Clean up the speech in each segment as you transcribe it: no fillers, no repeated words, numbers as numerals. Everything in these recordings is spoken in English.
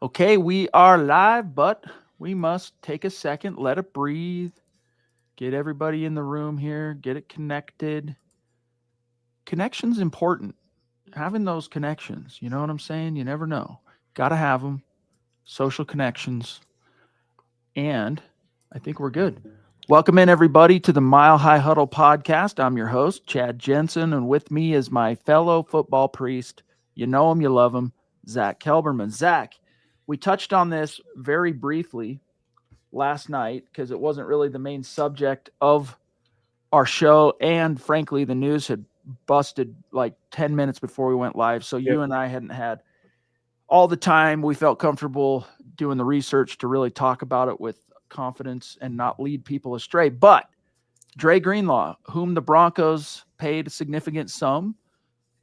Okay, we are live, but we must take a second, let it breathe, get everybody in the room here, get it connected. Connection's important. Having those connections, you know what I'm saying? You never know. Got to have them. Social connections. And I think we're good. Welcome in, everybody, to the Mile High Huddle podcast. I'm your host, Chad Jensen, and with me is my fellow football priest. You know him, you love him, Zack Kelberman. Zack, we touched on this very briefly last night because it wasn't really the main subject of our show. And frankly, the news had busted like 10 minutes before we went live. So Yep. you and I hadn't had all the time we felt comfortable doing the research to really talk about it with confidence and not lead people astray. But Dre Greenlaw, whom the Broncos paid a significant sum,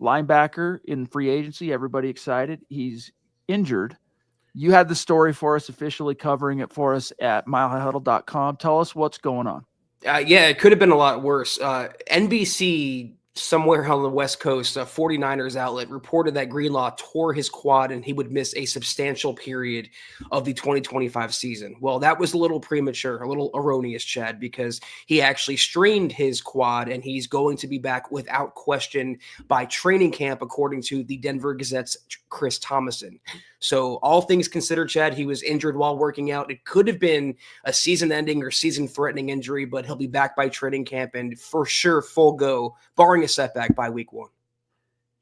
linebacker in free agency, everybody excited. He's injured. You had the story for us, officially covering it for us at milehighhuddle.com. Tell us what's going on. Yeah, it could have been a lot worse. NBC, somewhere on the West Coast, a 49ers outlet, reported that Greenlaw tore his quad and he would miss a substantial period of the 2025 season. Well, that was a little premature, a little erroneous, Chad, because he actually strained his quad and he's going to be back without question by training camp, according to the Denver Gazette's Chris Thomason. So all things considered, Chad, he was injured while working out. It could have been a season-ending or season-threatening injury, but he'll be back by training camp and for sure full go, barring a setback by week 1.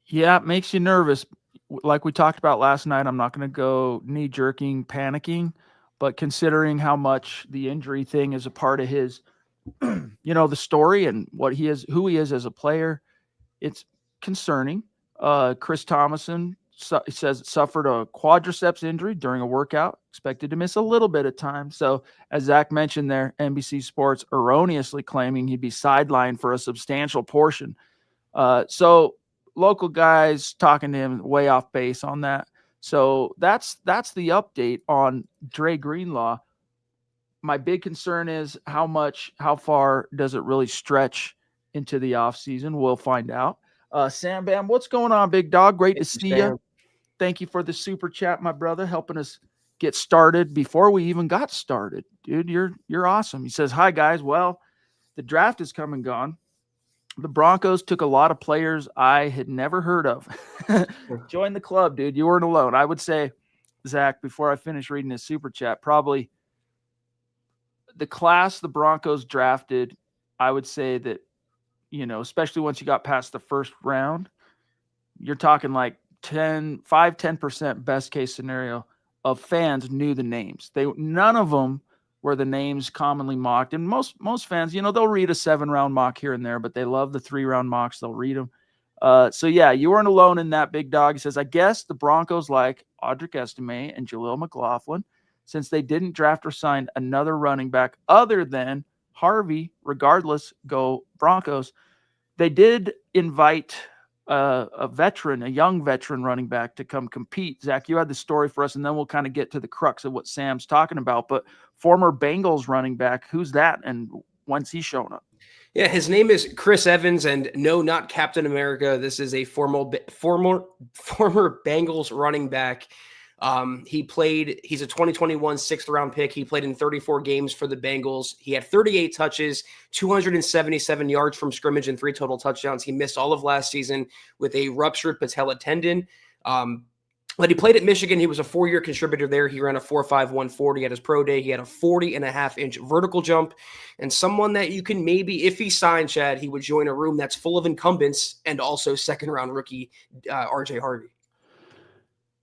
Yeah, it makes you nervous. Like we talked about last night, I'm not going to go knee-jerking, panicking, but considering how much the injury thing is a part of his, the story and what he is, who he is as a player, it's concerning. Chris Thomason says it suffered a quadriceps injury during a workout, expected to miss a little bit of time. So, as Zack mentioned there, NBC Sports erroneously claiming he'd be sidelined for a substantial portion. So, local guys talking to him way off base on that. So that's the update on Dre Greenlaw. My big concern is how far does it really stretch into the offseason? We'll find out. Sam Bam, what's going on, big dog? Great to see you. Thank you for the super chat, my brother, helping us get started before we even got started. Dude, you're awesome. He says, "Hi guys. Well, the draft is come and gone. The Broncos took a lot of players I had never heard of. Join the club, dude. You weren't alone." I would say, Zack, before I finish reading his super chat, probably the class the Broncos drafted, I would say that, especially once you got past the first round, you're talking like 10% best case scenario of fans knew the names. None of them were the names commonly mocked. And most fans, they'll read a 7-round mock here and there, but they love the 3-round mocks. They'll read them. So yeah, you weren't alone in that, big dog. He says, "I guess the Broncos like Audric Estime and Jaleel McLaughlin, since they didn't draft or sign another running back other than Harvey. Regardless, go Broncos." They did invite a young veteran running back to come compete. Zack, you had the story for us, and then we'll kind of get to the crux of what Sam's talking about. But former Bengals running back, who's that, and when's he showing up? Yeah, his name is Chris Evans, and no, not Captain America. This is a former Bengals running back. He's a 2021 6th-round pick. He played in 34 games for the Bengals. He had 38 touches, 277 yards from scrimmage, and 3 total touchdowns. He missed all of last season with a ruptured patella tendon. But he played at Michigan. He was a 4-year contributor there. He ran a 4.5 140 at his pro day. He had a 40.5-inch vertical jump, and someone that you can maybe, if he signed, Chad, he would join a room that's full of incumbents and also second-round rookie RJ Harvey.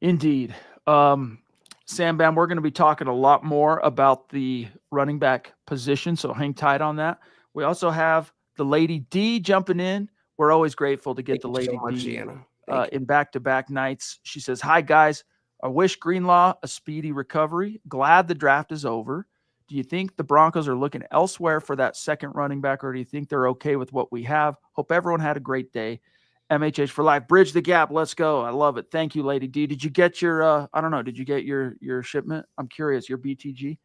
Indeed. Sam Bam, we're going to be talking a lot more about the running back position, so hang tight on that. We also have the Lady D jumping in. We're always grateful to get the Lady D in back-to-back nights. She says, "Hi, guys. I wish Greenlaw a speedy recovery. Glad the draft is over. Do you think the Broncos are looking elsewhere for that second running back, or do you think they're okay with what we have? Hope everyone had a great day. MHH for life. Bridge the gap. Let's go." I love it. Thank you, Lady D. Did you get your, did you get your shipment? I'm curious, your BTG.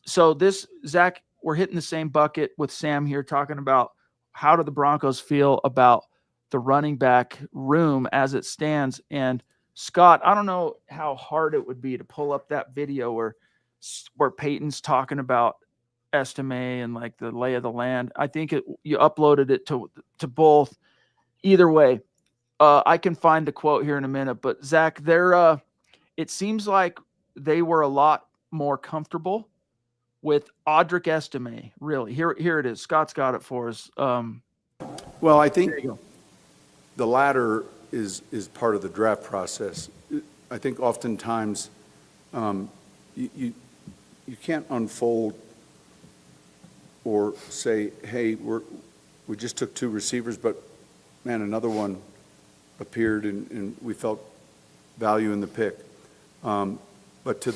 So this, Zack, we're hitting the same bucket with Sam here, talking about how do the Broncos feel about the running back room as it stands. And Scott, I don't know how hard it would be to pull up that video where Peyton's talking about Estime and like the lay of the land. I think you uploaded it to both. Either way, I can find the quote here in a minute. But Zach, it seems like they were a lot more comfortable with Audric Estime. Really, here it is. Scott's got it for us. Well, I think the latter is part of the draft process. I think oftentimes you can't unfold or say, hey, we just took 2 receivers, but man, another one appeared and we felt value in the pick. But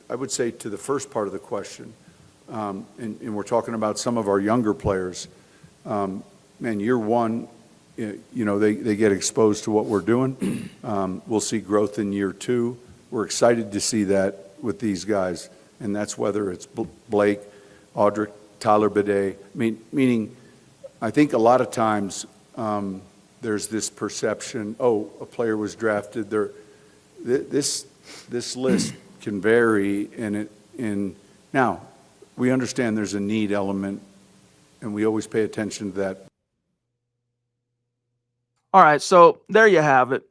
I would say to the first part of the question, and we're talking about some of our younger players, man, year one, they get exposed to what we're doing. We'll see growth in year 2. We're excited to see that with these guys, and that's whether it's Blake, Audric, Tyler Bidet. Meaning, I think a lot of times there's this perception, a player was drafted. This list can vary, and now we understand there's a need element, and we always pay attention to that. All right, so there you have it.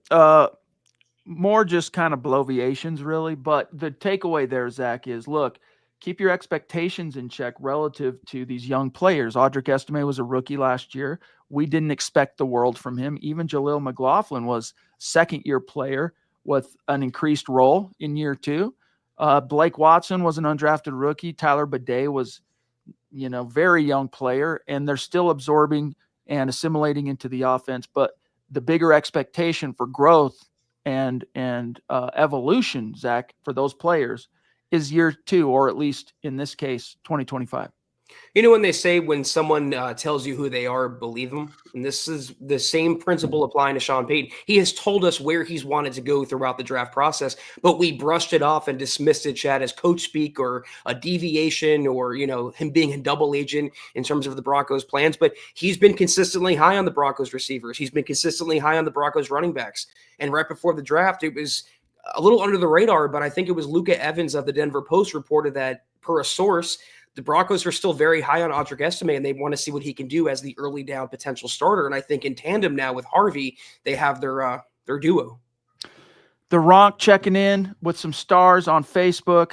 More just kind of bloviations, really. But the takeaway there, Zach, is look, keep your expectations in check relative to these young players. Audric Estime was a rookie last year. We didn't expect the world from him. Even Jaleel McLaughlin was second-year player with an increased role in year 2. Blake Watson was an undrafted rookie. Tyler Bidet was, very young player, and they're still absorbing and assimilating into the offense. But the bigger expectation for growth and evolution, Zach, for those players is year 2, or at least in this case, 2025. When they say when someone tells you who they are, believe them. And this is the same principle applying to Sean Payton. He has told us where he's wanted to go throughout the draft process, but we brushed it off and dismissed it, Chad, as coach speak or a deviation or, him being a double agent in terms of the Broncos' plans. But he's been consistently high on the Broncos receivers. He's been consistently high on the Broncos running backs. And right before the draft, it was a little under the radar, but I think it was Luca Evans of the Denver Post reported that per a source, the Broncos are still very high on Audric Estime, and they want to see what he can do as the early down potential starter. And I think in tandem now with Harvey, they have their duo. The Ronk checking in with some stars on Facebook.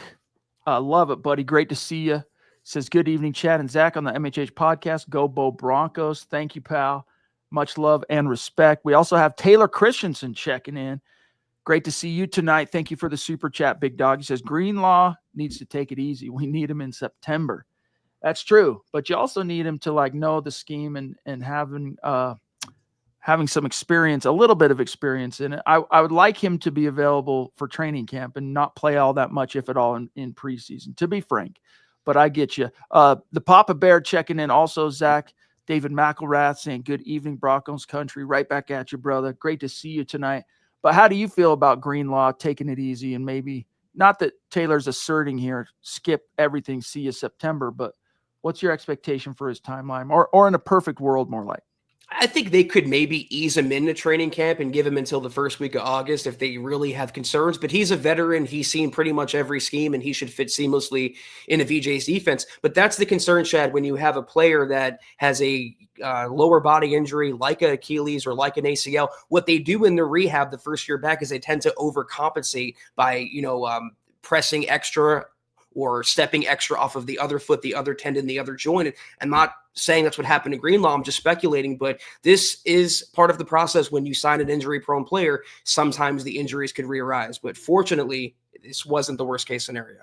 Love it, buddy. Great to see you. Says, good evening, Chad and Zach on the MHH podcast. Go Bo Broncos. Thank you, pal. Much love and respect. We also have Taylor Christensen checking in. Great to see you tonight. Thank you for the super chat, Big Dog. He says, Greenlaw needs to take it easy. We need him in September. That's true. But you also need him to know the scheme and having some experience, a little bit of experience in it. I would like him to be available for training camp and not play all that much, if at all, in preseason, to be frank. But I get you. The Papa Bear checking in also, Zach. David McElrath saying, good evening, Broncos country. Right back at you, brother. Great to see you tonight. But how do you feel about Greenlaw taking it easy and maybe not that Taylor's asserting here, skip everything, see you September, but what's your expectation for his timeline or in a perfect world, more like? I think they could maybe ease him into training camp and give him until the first week of August if they really have concerns. But he's a veteran. He's seen pretty much every scheme, and he should fit seamlessly into VJ's defense. But that's the concern, Chad, when you have a player that has a lower body injury like an Achilles or like an ACL. What they do in their rehab the first year back is they tend to overcompensate by, pressing extra or stepping extra off of the other foot, the other tendon, the other joint. I'm not saying that's what happened to Greenlaw. I'm just speculating, but this is part of the process. When you sign an injury-prone player, sometimes the injuries could re-arise. But fortunately, this wasn't the worst-case scenario.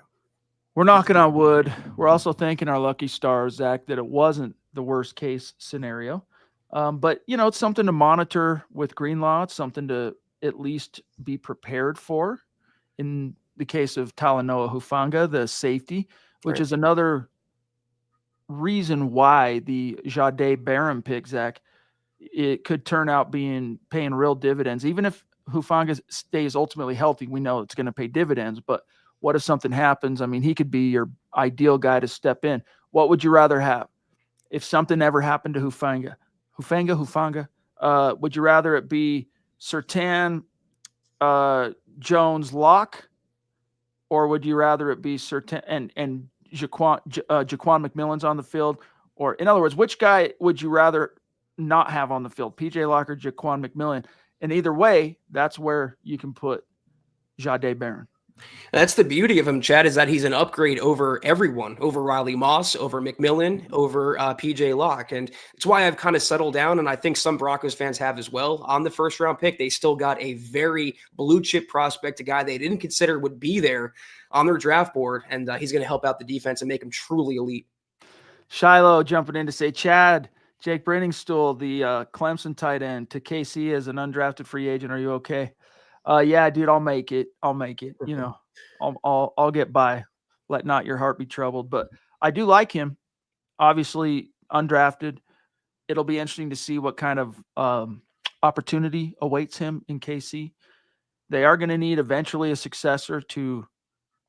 We're knocking on wood. We're also thanking our lucky stars, Zach, that it wasn't the worst-case scenario. But, it's something to monitor with Greenlaw. It's something to at least be prepared for in the case of Talanoa Hufanga, the safety, which is another reason why the Jahdae Barham pick, Zach, it could turn out paying real dividends. Even if Hufanga stays ultimately healthy, we know it's going to pay dividends. But what if something happens? I mean, he could be your ideal guy to step in. What would you rather have if something ever happened to Hufanga? Would you rather it be Surtain, Jones lock, or would you rather it be certain and Jaquan McMillan's on the field? Or in other words, which guy would you rather not have on the field, PJ Locke or Jaquan McMillan? And either way, that's where you can put Jahdae Barron. That's the beauty of him, Chad, is that he's an upgrade over everyone, over Riley Moss, over McMillan, over PJ Locke. And it's why I've kind of settled down, and I think some Broncos fans have as well. On the first-round pick, they still got a very blue-chip prospect, a guy they didn't consider would be there on their draft board, and he's going to help out the defense and make him truly elite. Shiloh jumping in to say, Chad, Jake Brenningstool, the Clemson tight end, to KC as an undrafted free agent. Are you okay? Yeah, dude, I'll make it. You know, I'll get by. Let not your heart be troubled. But I do like him. Obviously, undrafted. It'll be interesting to see what kind of opportunity awaits him in KC. They are going to need eventually a successor to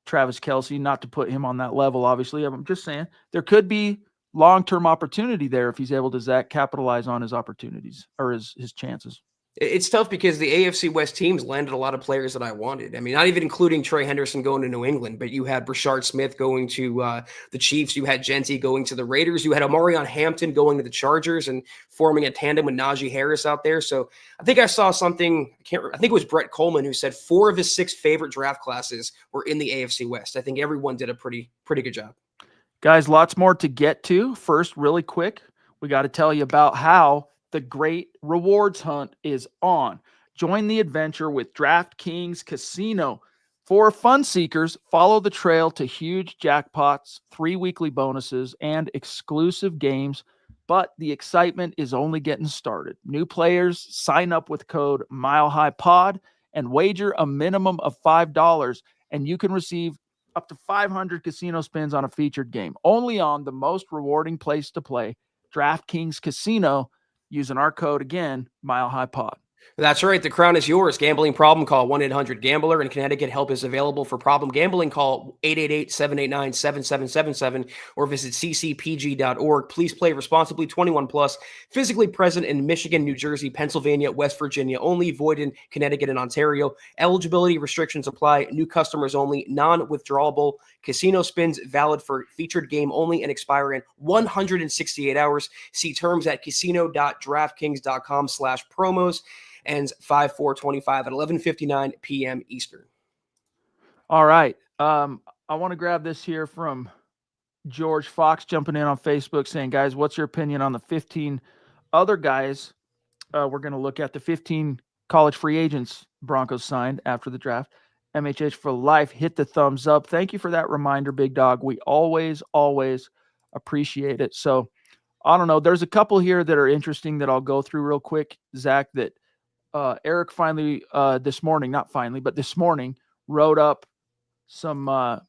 Travis Kelce, not to put him on that level, obviously. I'm just saying there could be long-term opportunity there if he's able to, Zach, capitalize on his opportunities or his chances. It's tough because the AFC West teams landed a lot of players that I wanted. I mean, not even including Trey Henderson going to New England, but you had Brashard Smith going to the Chiefs. You had Genty going to the Raiders. You had Omarion Hampton going to the Chargers and forming a tandem with Najee Harris out there. So I think I saw something, I think it was Brett Coleman who said 4 of his 6 favorite draft classes were in the AFC West. I think everyone did a pretty good job. Guys, lots more to get to. First, really quick, we got to tell you about how the great rewards hunt is on. Join the adventure with DraftKings Casino. For fun seekers, follow the trail to huge jackpots, 3 weekly bonuses, and exclusive games. But the excitement is only getting started. New players sign up with code MileHighPod and wager a minimum of $5, and you can receive up to 500 casino spins on a featured game. Only on the most rewarding place to play, DraftKings Casino. Using our code again, MileHighPod. That's right. The crown is yours. Gambling problem, call 1-800-GAMBLER. In Connecticut, help is available for problem gambling. Call 888-789-7777 or visit ccpg.org. Please play responsibly. 21 plus. Physically present in Michigan, New Jersey, Pennsylvania, West Virginia only. Void in Connecticut and Ontario. Eligibility restrictions apply. New customers only. Non-withdrawable. Casino spins valid for featured game only and expire in 168 hours. See terms at casino.draftkings.com/promos. Ends 5/4/25 at 11:59 p.m. Eastern. All right. I want to grab this here from George Fox jumping in on Facebook saying, guys, what's your opinion on the 15 other guys? We're going to look at the 15 college free agents Broncos signed after the draft. MHH for life. Hit the thumbs up. Thank you for that reminder, Big Dog. We always appreciate it. So I don't know. There's a couple here that are interesting that I'll go through real quick, Zach, that Eric finally this morning wrote up some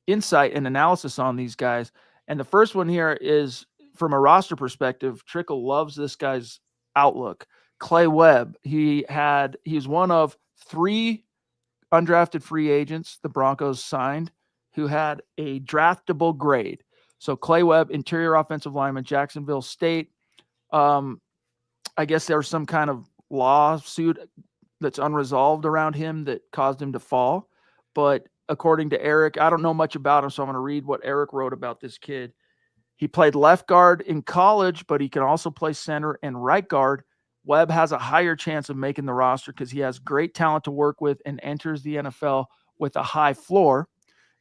insight and analysis on these guys. And the first one here is from a roster perspective. Trickle loves this guy's outlook. Clay Webb, he's one of 3 undrafted free agents the Broncos signed who had a draftable grade. So Clay Webb, interior offensive lineman, Jacksonville State. I guess there was some kind of lawsuit that's unresolved around him that caused him to fall. But according to Eric, I don't know much about him, so I'm going to read what Eric wrote about this kid. He played left guard in college, but he can also play center and right guard. Webb has a higher chance of making the roster because he has great talent to work with and enters the NFL with a high floor.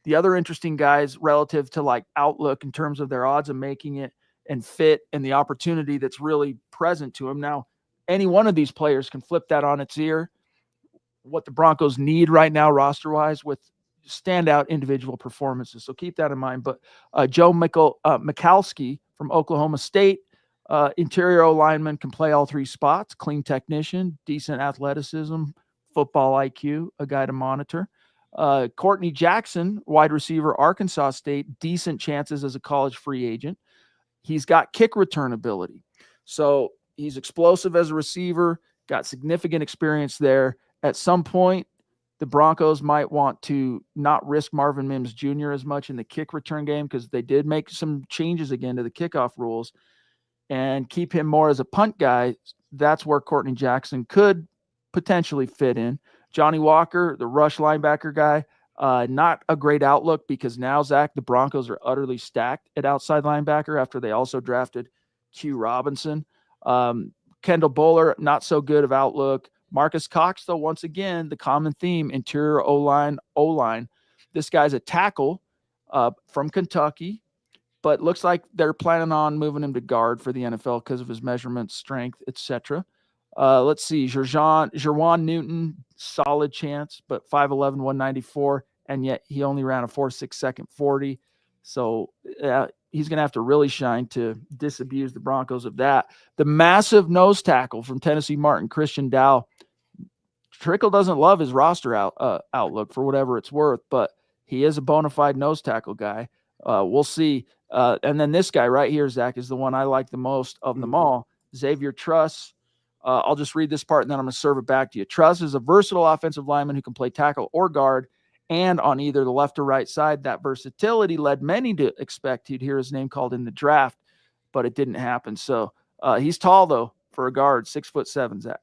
The other interesting guys relative to like outlook in terms of their odds of making it and fit and the opportunity that's really present to him. Now, any one of these players can flip that on its ear. What the Broncos need right now roster-wise with standout individual performances. So keep that in mind. But Joe Michalski from Oklahoma State, interior lineman, can play all 3 spots, clean technician, decent athleticism, football IQ, a guy to monitor. Courtney Jackson, wide receiver, Arkansas State, decent chances as a college free agent. He's got kick return ability. So he's explosive as a receiver, got significant experience there. At some point, the Broncos might want to not risk Marvin Mims Jr. as much in the kick return game because they did make some changes again to the kickoff rules and keep him more as a punt guy. That's where Courtney Jackson could potentially fit in. Johnny Walker, the rush linebacker guy, not a great outlook because now, Zach, the Broncos are utterly stacked at outside linebacker after they also drafted Q Robinson. Kendall Bowler, not so good of outlook. Marcus Cox, though, once again, the common theme, interior O-line. This guy's a tackle from Kentucky, but looks like they're planning on moving him to guard for the NFL because of his measurements, strength, etc. Let's see. Jerwan Newton, solid chance, but 5'11", 194, and yet he only ran a 4.6 second 40. So he's going to have to really shine to disabuse the Broncos of that. The massive nose tackle from Tennessee Martin, Christian Dow. Trickle doesn't love his roster outlook for whatever it's worth, but he is a bona fide nose tackle guy. We'll see. And then this guy right here, Zach, is the one I like the most of them all, Xavier Truss. I'll just read this part and then I'm going to serve it back to you. Truss is a versatile offensive lineman who can play tackle or guard and on either the left or right side. That versatility led many to expect he'd hear his name called in the draft, but it didn't happen. So he's tall, though, for a guard, 6'7", Zach.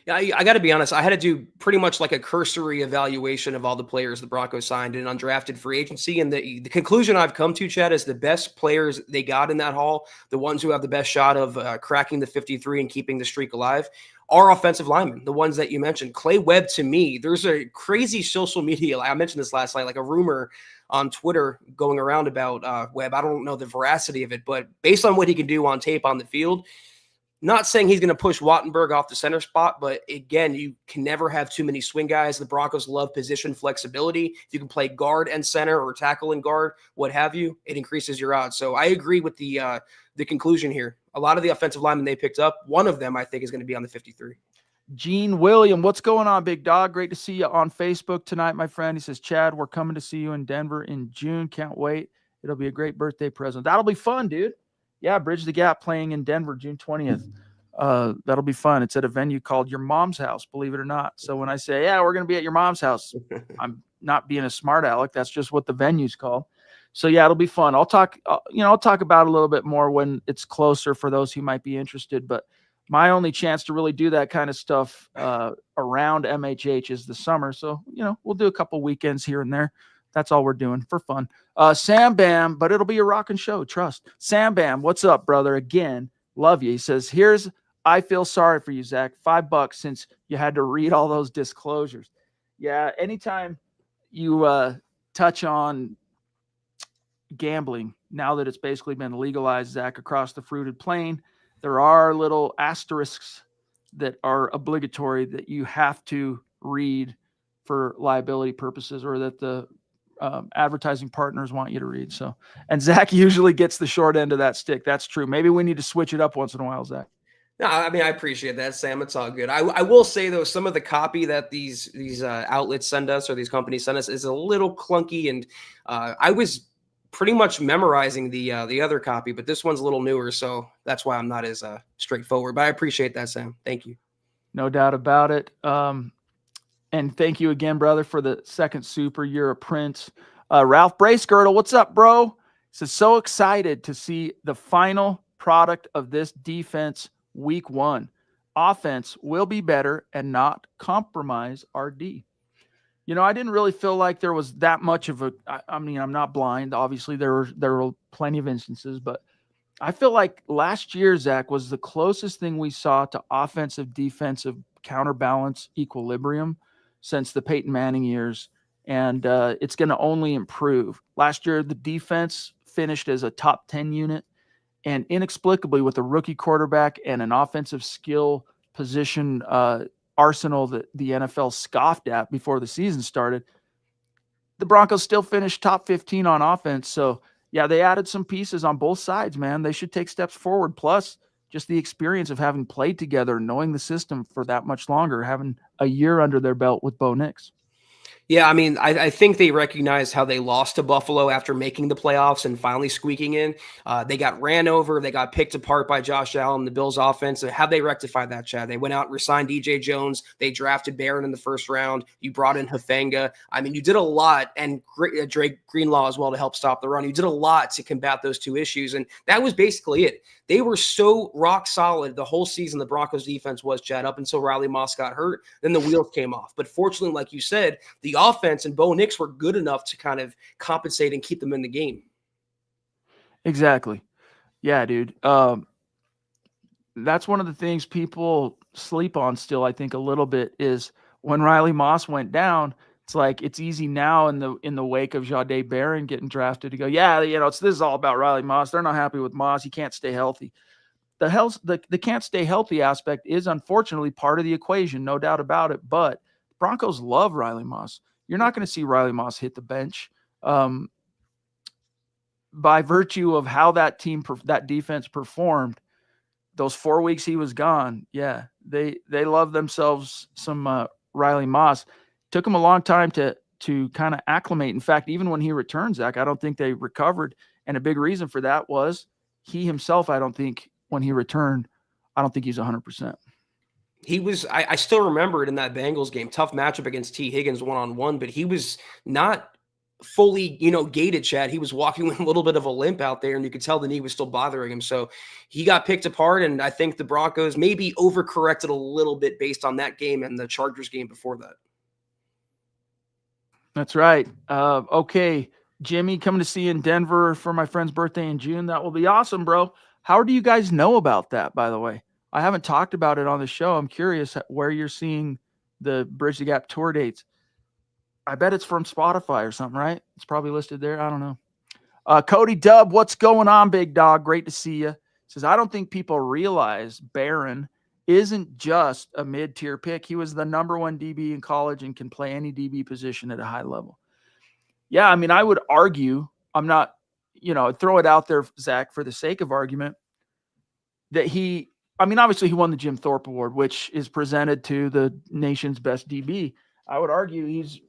Yeah, I got to be honest. I had to do pretty much like a cursory evaluation of all the players the Broncos signed in undrafted free agency. And the conclusion I've come to, Chad, is the best players they got in that haul, the ones who have the best shot of cracking the 53 and keeping the streak alive, are offensive linemen, the ones that you mentioned. Clay Webb, to me, there's a crazy social media, I mentioned this last night, like a rumor on Twitter going around about Webb. I don't know the veracity of it, but based on what he can do on tape on the field, not saying he's going to push Wattenberg off the center spot, but again, you can never have too many swing guys. The Broncos love position flexibility. If you can play guard and center or tackle and guard, what have you, it increases your odds. So I agree with the conclusion here. A lot of the offensive linemen they picked up, one of them I think is going to be on the 53. Gene William, what's going on, big dog? Great to see you on Facebook tonight, my friend. He says, Chad, we're coming to see you in Denver in June. Can't wait. It'll be a great birthday present. That'll be fun, dude. Yeah, Bridge the Gap playing in Denver June 20th. That'll be fun. It's at a venue called Your Mom's House, believe it or not. So when I say, yeah, we're going to be at your mom's house, I'm not being a smart aleck. That's just what the venue's called. So yeah, it'll be fun. I'll talk about it a little bit more when it's closer for those who might be interested. But my only chance to really do that kind of stuff around MHH is the summer. So, we'll do a couple weekends here and there. That's all we're doing for fun. Sam Bam, but it'll be a rocking show. Trust. Sam Bam, what's up, brother? Again, love you. He says, I feel sorry for you, Zach. $5 since you had to read all those disclosures. Yeah, anytime you touch on gambling, now that it's basically been legalized, Zach, across the fruited plain, there are little asterisks that are obligatory that you have to read for liability purposes, or that the advertising partners want you to read. So, and Zach usually gets the short end of that stick. That's true. Maybe we need to switch it up once in a while, Zach. No, I mean, I appreciate that, Sam. It's all good. I will say, though, some of the copy that these outlets send us, or these companies send us, is a little clunky. And I was pretty much memorizing the other copy, but this one's a little newer. So that's why I'm not as straightforward. But I appreciate that, Sam. Thank you. No doubt about it. And thank you again, brother, for the second super. You're a prince. Ralph Bracegirdle, what's up, bro? He says, so excited to see the final product of this defense week 1. Offense will be better and not compromise our D. I didn't really feel like there was that much of a, I mean, I'm not blind. Obviously, there were plenty of instances, but I feel like last year, Zach, was the closest thing we saw to offensive, defensive counterbalance equilibrium since the Peyton Manning years, and it's going to only improve. Last year, the defense finished as a top 10 unit, and inexplicably, with a rookie quarterback and an offensive skill position arsenal that the NFL scoffed at before the season started, the Broncos still finished top 15 on offense. So, yeah, they added some pieces on both sides, man. They should take steps forward. Plus, just the experience of having played together, knowing the system for that much longer, having a year under their belt with Bo Nix. Yeah, I mean, I think they recognized how they lost to Buffalo after making the playoffs and finally squeaking in. They got ran over. They got picked apart by Josh Allen, the Bills' offense. So how they rectified that, Chad? They went out and re-signed DJ Jones. They drafted Barron in the first round. You brought in Hufanga. I mean, you did a lot, and Dre Greenlaw as well to help stop the run. You did a lot to combat those two issues, and that was basically it. They were so rock solid the whole season, the Broncos defense was, Chad, up until Riley Moss got hurt. Then the wheels came off. But fortunately, like you said, the offense and Bo Nix were good enough to kind of compensate and keep them in the game. Exactly. Yeah, dude. That's one of the things people sleep on still, I think, a little bit, is when Riley Moss went down, it's like it's easy now in the wake of Jahdae Barron getting drafted to go, yeah, this is all about Riley Moss. They're not happy with Moss. He can't stay healthy. The can't stay healthy aspect is unfortunately part of the equation, no doubt about it. But Broncos love Riley Moss. You're not going to see Riley Moss hit the bench by virtue of how that defense performed. Those 4 weeks he was gone, yeah, they love themselves some Riley Moss. Took him a long time to kind of acclimate. In fact, even when he returned, Zach, I don't think they recovered. And a big reason for that was he himself, I don't think, when he returned, I don't think he's 100%. He was, I still remember it in that Bengals game, tough matchup against T. Higgins one-on-one, but he was not fully, gated, Chad. He was walking with a little bit of a limp out there, and you could tell the knee was still bothering him. So he got picked apart, and I think the Broncos maybe overcorrected a little bit based on that game and the Chargers game before that. That's right. Okay, Jimmy, coming to see you in Denver for my friend's birthday in June. That will be awesome, bro. How do you guys know about that, by the way? I haven't talked about it on the show. I'm curious where you're seeing the Bridge the Gap tour dates. I bet it's from Spotify or something, right? It's probably listed there. I don't know. Cody Dub, what's going on, big dog? Great to see you. Says, I don't think people realize Barron isn't just a mid-tier pick. He was the number one DB in college and can play any DB position at a high level. Yeah, I mean, I would argue, I'm not, throw it out there, Zach, for the sake of argument, that obviously he won the Jim Thorpe Award, which is presented to the nation's best DB. I would argue he's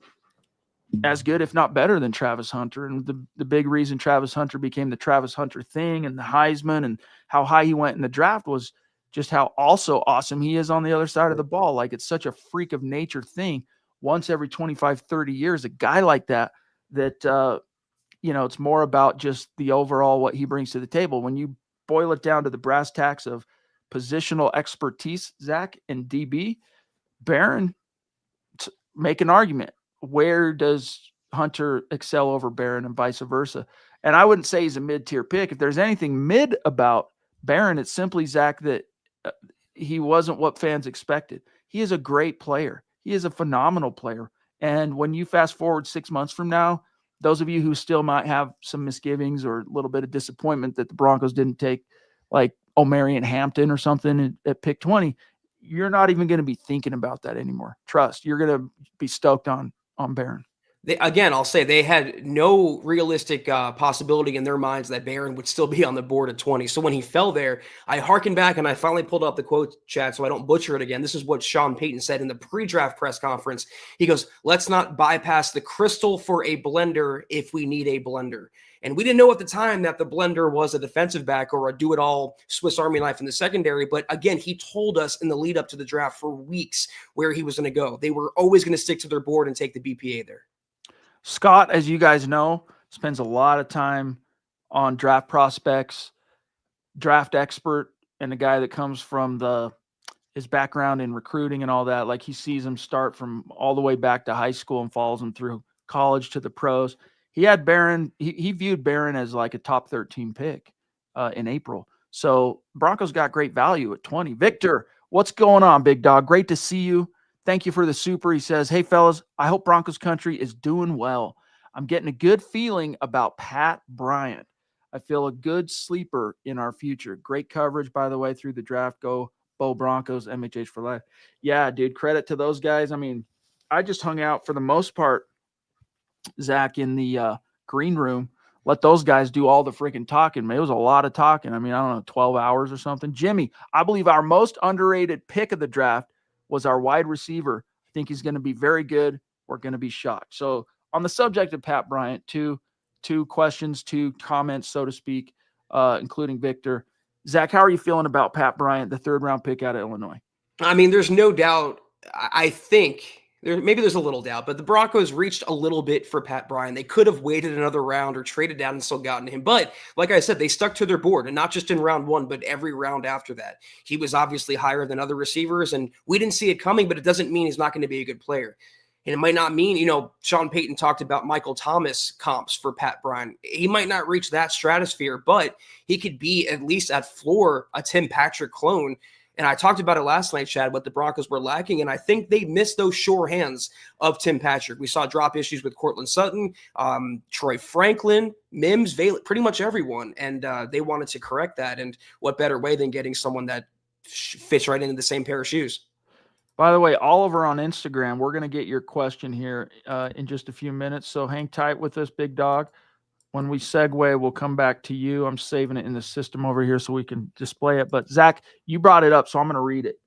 as good, if not better, than Travis Hunter. And the big reason Travis Hunter became the Travis Hunter thing and the Heisman and how high he went in the draft was just how also awesome he is on the other side of the ball. Like, it's such a freak of nature thing. Once every 25, 30 years, a guy like that, it's more about just the overall, what he brings to the table. When you boil it down to the brass tacks of positional expertise, Zach, and DB, Barron, make an argument. Where does Hunter excel over Barron and vice versa? And I wouldn't say he's a mid-tier pick. If there's anything mid about Barron, it's simply, Zach, that he wasn't what fans expected. He is a great player. He is a phenomenal player. And when you fast forward 6 months from now, those of you who still might have some misgivings or a little bit of disappointment that the Broncos didn't take like Omarion Hampton or something at pick 20, you're not even going to be thinking about that anymore. Trust, you're going to be stoked on Barron. I'll say they had no realistic possibility in their minds that Barron would still be on the board at 20. So when he fell there, I hearkened back and I finally pulled up the quote, Chad, so I don't butcher it again. This is what Sean Payton said in the pre-draft press conference. He goes, let's not bypass the crystal for a blender if we need a blender. And we didn't know at the time that the blender was a defensive back or a do-it-all Swiss Army knife in the secondary. But again, he told us in the lead up to the draft for weeks where he was going to go. They were always going to stick to their board and take the BPA there. Scott, as you guys know, spends a lot of time on draft prospects, draft expert, and a guy that comes from his background in recruiting and all that. Like, he sees them start from all the way back to high school and follows them through college to the pros. He had Barron. He viewed Barron as like a top 13 pick in April. So Broncos got great value at 20. Victor, what's going on, big dog? Great to see you. Thank you for the super. He says, hey, fellas, I hope Broncos country is doing well. I'm getting a good feeling about Pat Bryant. I feel a good sleeper in our future. Great coverage, by the way, through the draft. Go Bo Broncos, MHH for life. Yeah, dude, credit to those guys. I mean, I just hung out for the most part, Zach, in the green room. Let those guys do all the freaking talking. Man, it was a lot of talking. I mean, I don't know, 12 hours or something. Jimmy, I believe our most underrated pick of the draft was our wide receiver. I think he's going to be very good. we're going to be shocked. So on the subject of Pat Bryant, two questions, two comments, so to speak, including Victor. Zack, how are you feeling about Pat Bryant, the 3rd-round pick out of Illinois? I mean, there's no doubt. I think maybe there's a little doubt, but the Broncos reached a little bit for Pat Bryant. They could have waited another round or traded down and still gotten him. But like I said, they stuck to their board, and not just in round 1, but every round after that. He was obviously higher than other receivers, and we didn't see it coming, but it doesn't mean he's not going to be a good player. And it might not mean, Sean Payton talked about Michael Thomas comps for Pat Bryant. He might not reach that stratosphere, but he could be at least at floor a Tim Patrick clone. And I talked about it last night, Chad, what the Broncos were lacking. And I think they missed those sure hands of Tim Patrick. We saw drop issues with Cortland Sutton, Troy Franklin, Mims, pretty much everyone. And they wanted to correct that. And what better way than getting someone that fits right into the same pair of shoes? By the way, Oliver on Instagram, we're going to get your question here in just a few minutes. So hang tight with us, big dog. When we segue, we'll come back to you. I'm saving it in the system over here so we can display it. But Zack, you brought it up, so I'm going to read it.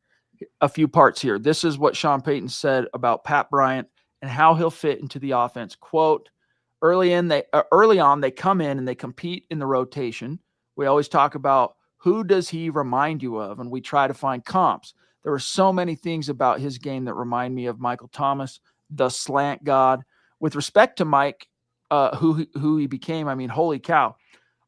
A few parts here. This is what Sean Payton said about Pat Bryant and how he'll fit into the offense. Quote, early on, they come in and they compete in the rotation. We always talk about who does he remind you of, and we try to find comps. There were so many things about his game that remind me of Michael Thomas, the slant god. With respect to Mike, who he became, I mean, holy cow.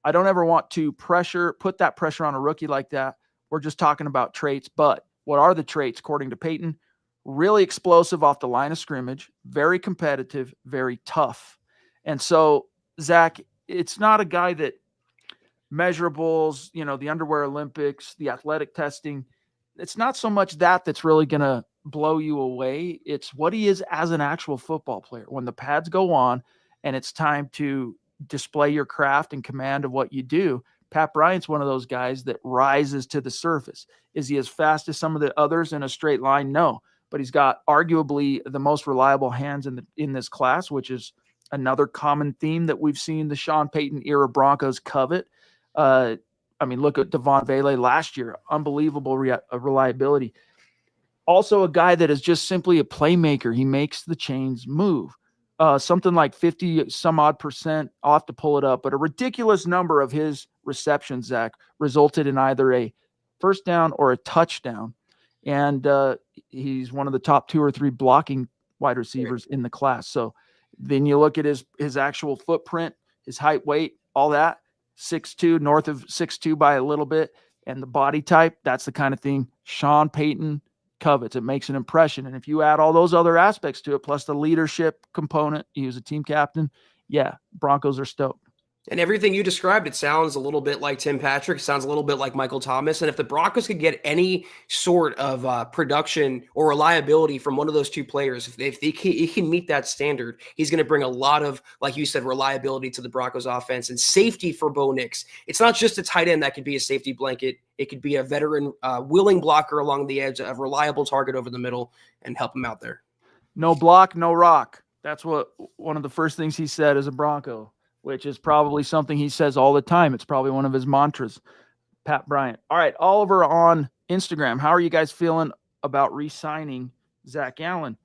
I don't ever want to put that pressure on a rookie like that. We're just talking about traits. But what are the traits, according to Payton? Really explosive off the line of scrimmage, very competitive, very tough. And so, Zack, it's not a guy that measurables, the underwear Olympics, the athletic testing. It's not so much that's really going to blow you away. It's what he is as an actual football player. When the pads go on and it's time to display your craft and command of what you do, Pat Bryant's one of those guys that rises to the surface. Is he as fast as some of the others in a straight line? No, but he's got arguably the most reliable hands in this class, which is another common theme that we've seen the Sean Payton era Broncos covet. Look at Devon Vele last year, unbelievable reliability. Also a guy that is just simply a playmaker. He makes the chains move. Something like 50 some odd percent, I'll have to pull it up, but a ridiculous number of his receptions, Zack, resulted in either a first down or a touchdown. And he's one of the top 2 or 3 blocking wide receivers in the class. So then you look at his actual footprint, his height, weight, all that, 6'2", north of 6'2" by a little bit, and the body type, that's the kind of thing Sean Payton covets. It makes an impression. And if you add all those other aspects to it, plus the leadership component, he was a team captain. Yeah, Broncos are stoked. And everything you described, it sounds a little bit like Tim Patrick, sounds a little bit like Michael Thomas. And if the Broncos could get any sort of production or reliability from one of those two players, if he can meet that standard, he's going to bring a lot of, like you said, reliability to the Broncos offense and safety for Bo Nix. It's not just a tight end that could be a safety blanket. It could be a veteran, willing blocker along the edge, a reliable target over the middle, and help him out there. No block, no rock. That's what one of the first things he said as a Bronco, which is probably something he says all the time. It's probably one of his mantras, Pat Bryant. All right, Oliver on Instagram, how are you guys feeling about re-signing Zack Allen?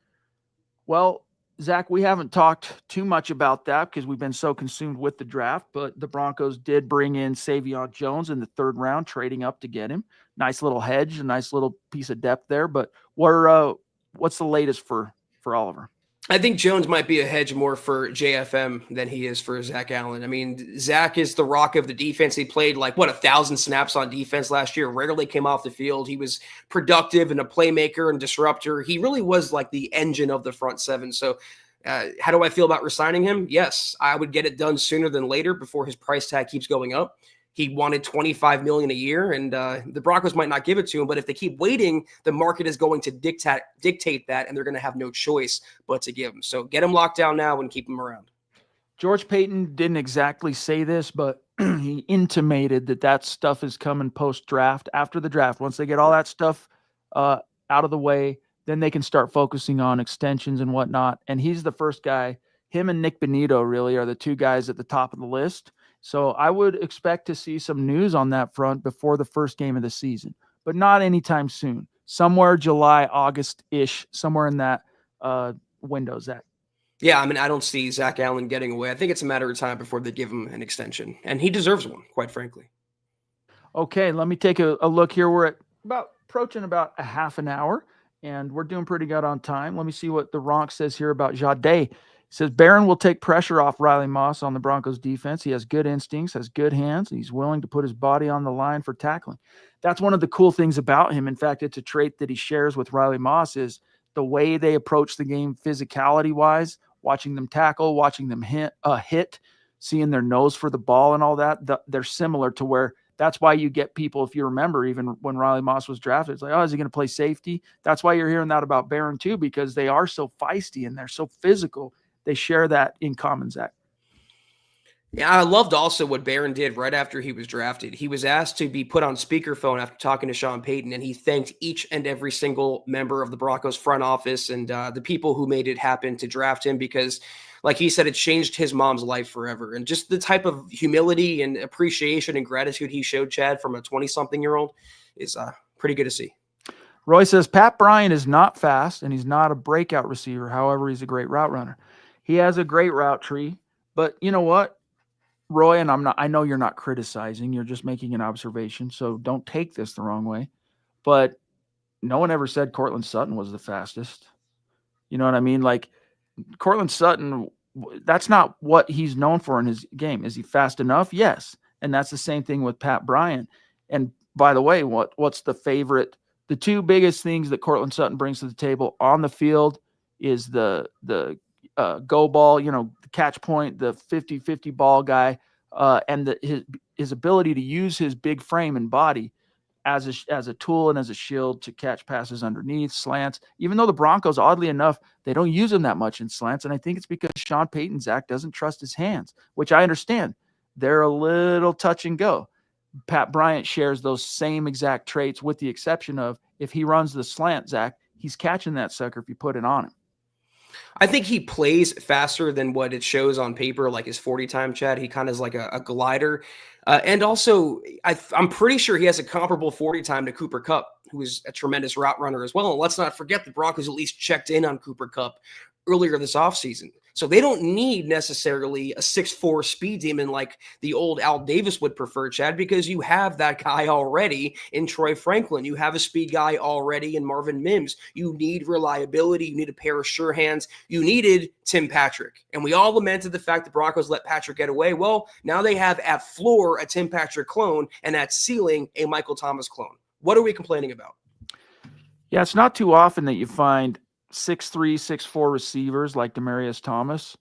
Well, Zack, we haven't talked too much about that because we've been so consumed with the draft, but the Broncos did bring in Savion Jones in the 3rd round, trading up to get him. Nice little hedge, a nice little piece of depth there. But what's the latest for Oliver? I think Jones might be a hedge more for JFM than he is for Zack Allen. I mean, Zack is the rock of the defense. He played 1,000 snaps on defense last year, rarely came off the field. He was productive and a playmaker and disruptor. He really was like the engine of the front seven. So how do I feel about resigning him? Yes, I would get it done sooner than later before his price tag keeps going up. He wanted $25 million a year, and the Broncos might not give it to him. But if they keep waiting, the market is going to dictate that, and they're going to have no choice but to give him. So get him locked down now and keep him around. George Payton didn't exactly say this, but he intimated that stuff is coming post-draft, after the draft. Once they get all that stuff out of the way, then they can start focusing on extensions and whatnot. And he's the first guy. Him and Nick Benito really are the 2 guys at the top of the list. So I would expect to see some news on that front before the first game of the season, but not anytime soon. Somewhere July, August-ish, somewhere in that window, Zack. Yeah, I mean, I don't see Zack Allen getting away. I think it's a matter of time before they give him an extension, and he deserves one, quite frankly. Okay, let me take a look here. We're at approaching about a half an hour, and we're doing pretty good on time. Let me see what the Ronk says here about Jade. He says Barron will take pressure off Riley Moss on the Broncos defense. He has good instincts, has good hands, and he's willing to put his body on the line for tackling. That's one of the cool things about him. In fact, it's a trait that he shares with Riley Moss is the way they approach the game physicality-wise, watching them tackle, watching them hit, seeing their nose for the ball and all that. They're similar to where that's why you get people, if you remember, even when Riley Moss was drafted, it's like, oh, is he going to play safety? That's why you're hearing that about Barron too, because they are so feisty and they're so physical. They share that in common, Zach. Yeah, I loved also what Barron did right after he was drafted. He was asked to be put on speakerphone after talking to Sean Payton, and he thanked each and every single member of the Broncos front office and the people who made it happen to draft him because, like he said, it changed his mom's life forever. And just the type of humility and appreciation and gratitude he showed, Chad, from a 20-something-year-old is pretty good to see. Roy says Pat Bryant is not fast, and he's not a breakout receiver. However, he's a great route runner. He has a great route tree, but you know what? Roy, and I know you're not criticizing, you're just making an observation, so don't take this the wrong way. But no one ever said Courtland Sutton was the fastest. You know what I mean? Like Courtland Sutton, that's not what he's known for in his game. Is he fast enough? Yes. And that's the same thing with Pat Bryant. And by the way, what's the two biggest things that Courtland Sutton brings to the table on the field is the go ball, the catch point, the 50-50 ball guy, and his ability to use his big frame and body as a tool and as a shield to catch passes underneath, slants. Even though the Broncos, oddly enough, they don't use him that much in slants, and I think it's because Sean Payton, Zach, doesn't trust his hands, which I understand. They're a little touch and go. Pat Bryant shares those same exact traits with the exception of if he runs the slant, Zach, he's catching that sucker if you put it on him. I think he plays faster than what it shows on paper, like his 40 time, Chad. He kind of is like a glider. And also, I'm pretty sure he has a comparable 40 time to Cooper Kupp, who is a tremendous route runner as well. And let's not forget the Broncos at least checked in on Cooper Kupp earlier this offseason. So they don't need necessarily a 6'4" speed demon like the old Al Davis would prefer, Chad, because you have that guy already in Troy Franklin. You have a speed guy already in Marvin Mims. You need reliability. You need a pair of sure hands. You needed Tim Patrick. And we all lamented the fact the Broncos let Patrick get away. Well, now they have at floor a Tim Patrick clone and at ceiling a Michael Thomas clone. What are we complaining about? Yeah, it's not too often that you find 6'3", 6'4" receivers like Demaryius Thomas,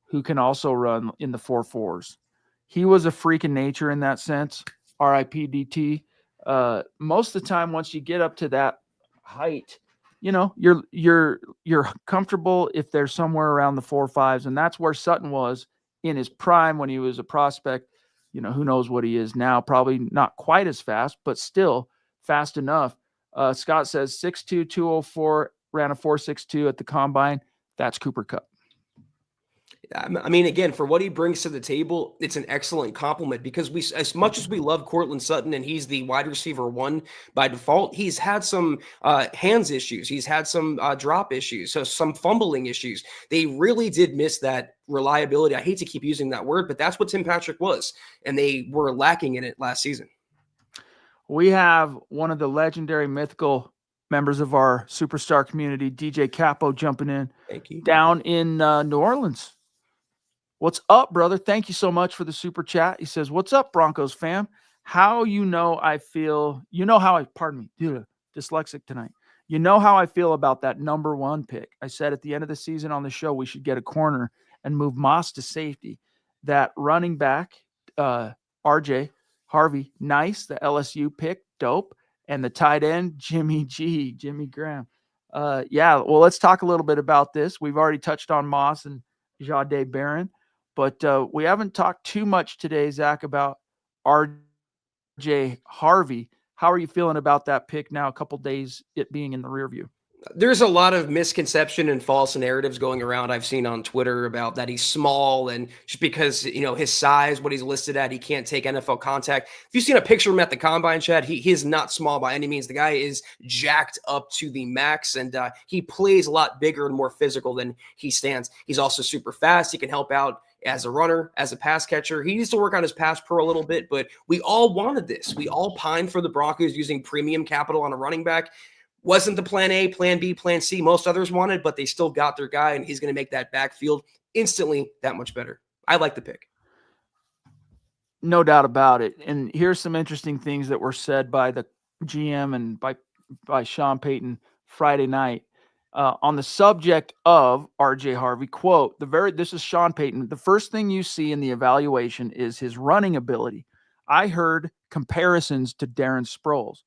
who can also run in the 4.4s. He was a freak in nature in that sense. R.I.P. DT. Most of the time, once you get up to that height, you're comfortable if they're somewhere around the 4.5s, and that's where Sutton was in his prime when he was a prospect. Who knows what he is now? Probably not quite as fast, but still fast enough. Scott says 6'2", 204. Ran a 4.62 at the combine. That's Cooper Kupp. I mean, again, for what he brings to the table, it's an excellent compliment because as much as we love Courtland Sutton and he's the wide receiver one by default, he's had some hands issues. He's had some drop issues, so some fumbling issues. They really did miss that reliability. I hate to keep using that word, but that's what Tim Patrick was, and they were lacking in it last season. We have one of the legendary mythical members of our superstar community, DJ Capo, jumping in. Thank you. Down in New Orleans. What's up, brother? Thank you so much for the super chat. He says, what's up, Broncos fam? I feel, pardon me, dude, dyslexic tonight. You know how I feel about that number one pick. I said at the end of the season on the show, we should get a corner and move Moss to safety. That running back, RJ, Harvey, nice. The LSU pick, dope. And the tight end, Jimmy Graham. Well, let's talk a little bit about this. We've already touched on Moss and Jade Barron, but we haven't talked too much today, Zach, about RJ Harvey. How are you feeling about that pick now, a couple days it being in the rear view? There's a lot of misconception and false narratives going around I've seen on Twitter about that he's small and just because, his size, what he's listed at, he can't take NFL contact. If you've seen a picture of him at the combine, Chad, he is not small by any means. The guy is jacked up to the max, and he plays a lot bigger and more physical than he stands. He's also super fast. He can help out as a runner, as a pass catcher. He needs to work on his pass pro a little bit, but we all wanted this. We all pined for the Broncos using premium capital on a running back. Wasn't the plan A, plan B, plan C most others wanted, but they still got their guy, and he's going to make that backfield instantly that much better. I like the pick. No doubt about it. And here's some interesting things that were said by the GM and by Sean Payton Friday night on the subject of RJ Harvey. Quote, this is Sean Payton. The first thing you see in the evaluation is his running ability. I heard comparisons to Darren Sproles.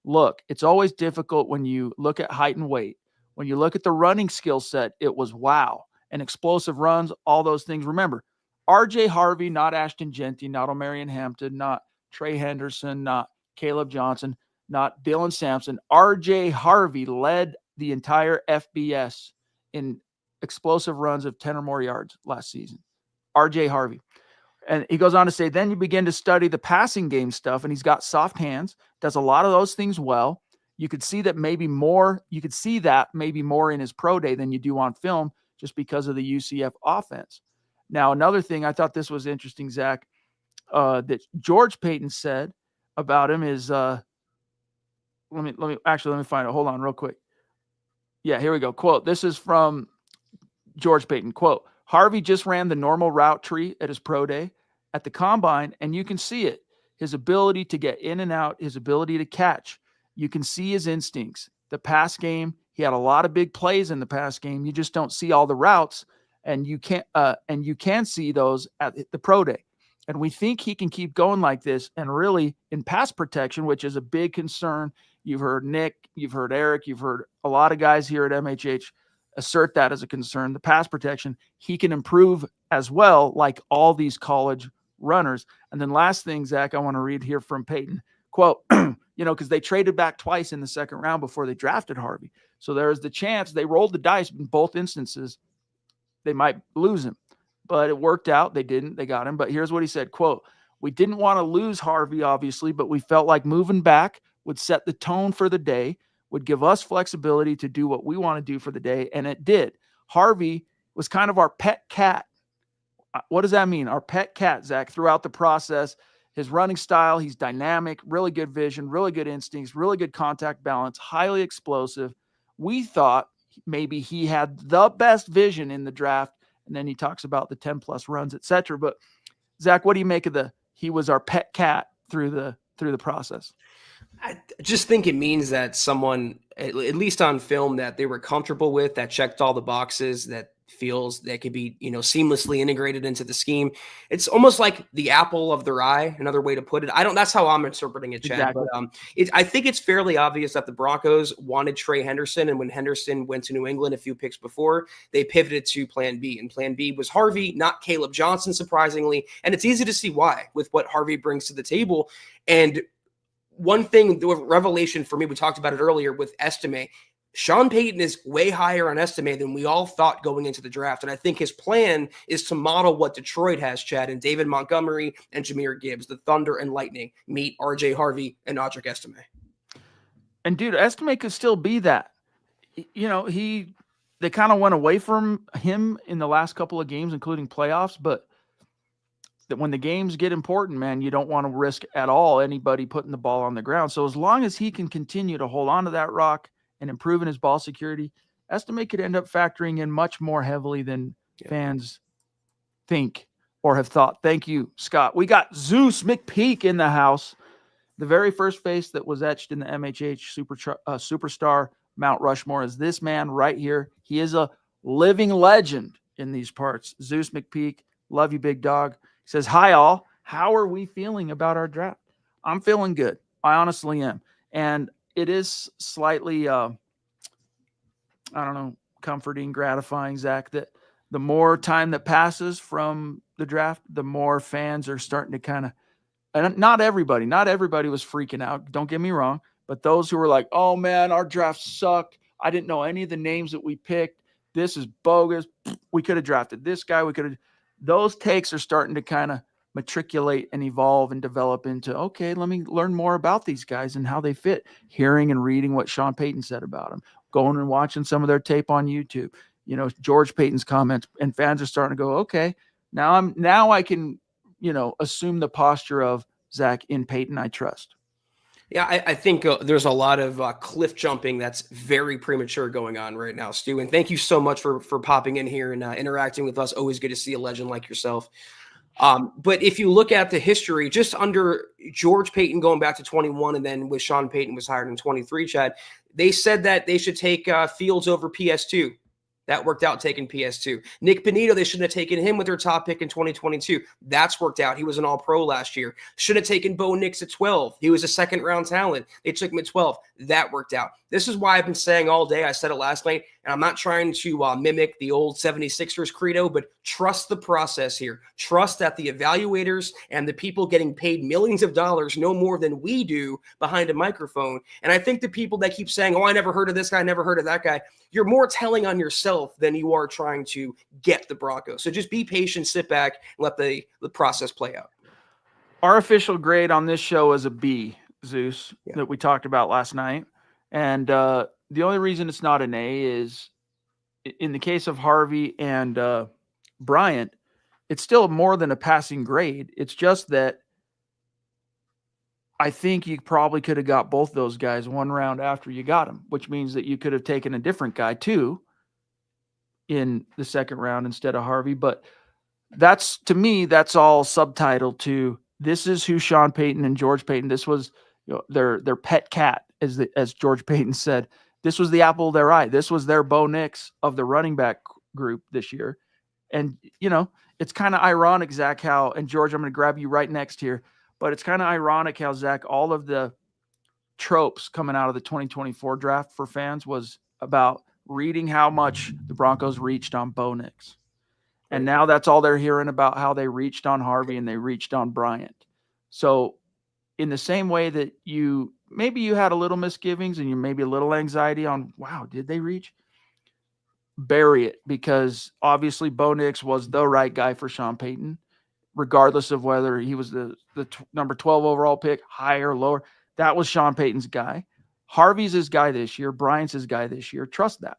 Look, it's always difficult when you look at height and weight. When you look at the running skill set, it was wow. And explosive runs, all those things. Remember, RJ Harvey, not Ashton Genty, not Omarion Hampton, not Trey Henderson, not Caleb Johnson, not Dylan Sampson. RJ Harvey led the entire FBS in explosive runs of 10 or more yards last season. RJ Harvey. And he goes on to say, then you begin to study the passing game stuff, and he's got soft hands, does a lot of those things well. You could see that maybe more in his pro day than you do on film just because of the UCF offense. Now, another thing, I thought this was interesting, Zach, that George Payton said about him is, let me find it. Hold on real quick. Yeah, here we go. Quote, this is from George Payton. Quote, Harvey just ran the normal route tree at his pro day at the combine, and you can see it. His ability to get in and out, his ability to catch. You can see his instincts. The pass game, he had a lot of big plays in the pass game. You just don't see all the routes, and you can see those at the pro day. And we think he can keep going like this, and really in pass protection, which is a big concern. You've heard Nick, you've heard Eric, you've heard a lot of guys here at MHH assert that as a concern. The pass protection, he can improve as well, like all these college runners. And then last thing, Zach, I want to read here from Payton. Quote, because they traded back twice in the second round before they drafted Harvey. So there's the chance they rolled the dice in both instances. They might lose him, but it worked out. They didn't. They got him. But here's what he said, quote, we didn't want to lose Harvey, obviously, but we felt like moving back would set the tone for the day, would give us flexibility to do what we want to do for the day, and it did. Harvey was kind of our pet cat. What does that mean? Our pet cat, Zach, throughout the process. His running style, he's dynamic, really good vision, really good instincts, really good contact balance, highly explosive. We thought maybe he had the best vision in the draft, and then he talks about the 10-plus runs, etc. But, Zach, what do you make of he was our pet cat through the process? I just think it means that someone, at least on film, that they were comfortable with, that checked all the boxes, that feels that could be, seamlessly integrated into the scheme. It's almost like the apple of their eye, another way to put it. That's how I'm interpreting it, Chad. Exactly. But I think it's fairly obvious that the Broncos wanted Trey Henderson, and when Henderson went to New England a few picks before, they pivoted to plan B, and plan B was Harvey, not Caleb Johnson, surprisingly. And it's easy to see why with what Harvey brings to the table. And one thing, the revelation for me, we talked about it earlier with Estime. Sean Payton is way higher on Estime than we all thought going into the draft. And I think his plan is to model what Detroit has, Chad, and David Montgomery and Jahmyr Gibbs, the Thunder and Lightning, meet RJ Harvey and Audric Estime. And dude, Estime could still be that. They kind of went away from him in the last couple of games, including playoffs, but that when the games get important, man, you don't want to risk at all anybody putting the ball on the ground. So as long as he can continue to hold on to that rock and improving his ball security, Estime could end up factoring in much more heavily than fans think or have thought. Thank you, Scott. We got Zeus McPeak in the house, the very first face that was etched in the MHH Superstar Mount Rushmore is this man right here. He is a living legend in these parts. Zeus McPeak, love you, big dog. He says, hi, all. How are we feeling about our draft? I'm feeling good. I honestly am. And it is slightly, comforting, gratifying, Zach, that the more time that passes from the draft, the more fans are starting to kind of, and not everybody was freaking out. Don't get me wrong. But those who were like, oh, man, our draft sucked. I didn't know any of the names that we picked. This is bogus. We could have drafted this guy. Those takes are starting to kind of matriculate and evolve and develop into, okay, let me learn more about these guys and how they fit. Hearing and reading what Sean Payton said about them, going and watching some of their tape on YouTube, George Payton's comments, and fans are starting to go, okay, now I can, assume the posture of Zack in Payton I trust. Yeah, I think there's a lot of cliff jumping that's very premature going on right now, Stu. And thank you so much for popping in here and interacting with us. Always good to see a legend like yourself. But if you look at the history, just under George Payton going back to 21, and then with Sean Payton was hired in 23, Chad, they said that they should take Fields over PS2. That worked out taking PS2. Nick Benito, they shouldn't have taken him with their top pick in 2022. That's worked out. He was an all-pro last year. Should have taken Bo Nix at 12. He was a second-round talent. They took him at 12. That worked out. This is why I've been saying all day, I said it last night, and I'm not trying to mimic the old 76ers credo, but trust the process here. Trust that the evaluators and the people getting paid millions of dollars know more than we do behind a microphone. And I think the people that keep saying, oh, I never heard of this guy, never heard of that guy, you're more telling on yourself than you are trying to get the Broncos. So just be patient, sit back, and let the process play out. Our official grade on this show is a B, Zeus, that we talked about last night. And the only reason it's not an A is in the case of Harvey and Bryant, it's still more than a passing grade. It's just that I think you probably could have got both those guys one round after you got them, which means that you could have taken a different guy too in the second round instead of Harvey. But that's, to me, that's all subtitled to this is who Sean Payton and George Payton, this was their pet cat, as George Payton said. This was the apple of their eye. This was their Bo Nix of the running back group this year. And, it's kind of ironic, Zack, how, and George, I'm going to grab you right next here, but it's kind of ironic how, Zack, all of the tropes coming out of the 2024 draft for fans was about reading how much the Broncos reached on Bo Nix. And now that's all they're hearing about, how they reached on Harvey and they reached on Bryant. So in the same way that maybe you had a little misgivings and you maybe a little anxiety on, wow, did they reach? Bury it, because obviously Bo Nix was the right guy for Sean Payton, regardless of whether he was the number 12 overall pick, higher or lower. That was Sean Payton's guy. Harvey's his guy this year. Bryant's his guy this year. Trust that.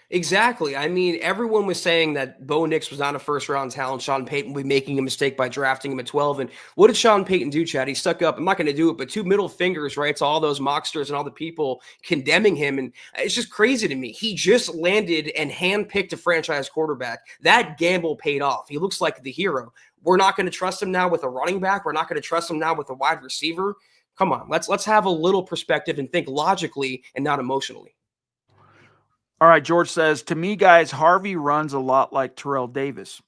Exactly. I mean, everyone was saying that Bo Nix was not a first-round talent. Sean Payton would be making a mistake by drafting him at 12. And what did Sean Payton do, Chad? He stuck up. I'm not going to do it, but 2 middle fingers, right, to all those mocksters and all the people condemning him. And it's just crazy to me. He just landed and handpicked a franchise quarterback. That gamble paid off. He looks like the hero. We're not going to trust him now with a running back. We're not going to trust him now with a wide receiver. Come on, let's have a little perspective and think logically and not emotionally. All right, George says, to me, guys, Harvey runs a lot like Terrell Davis.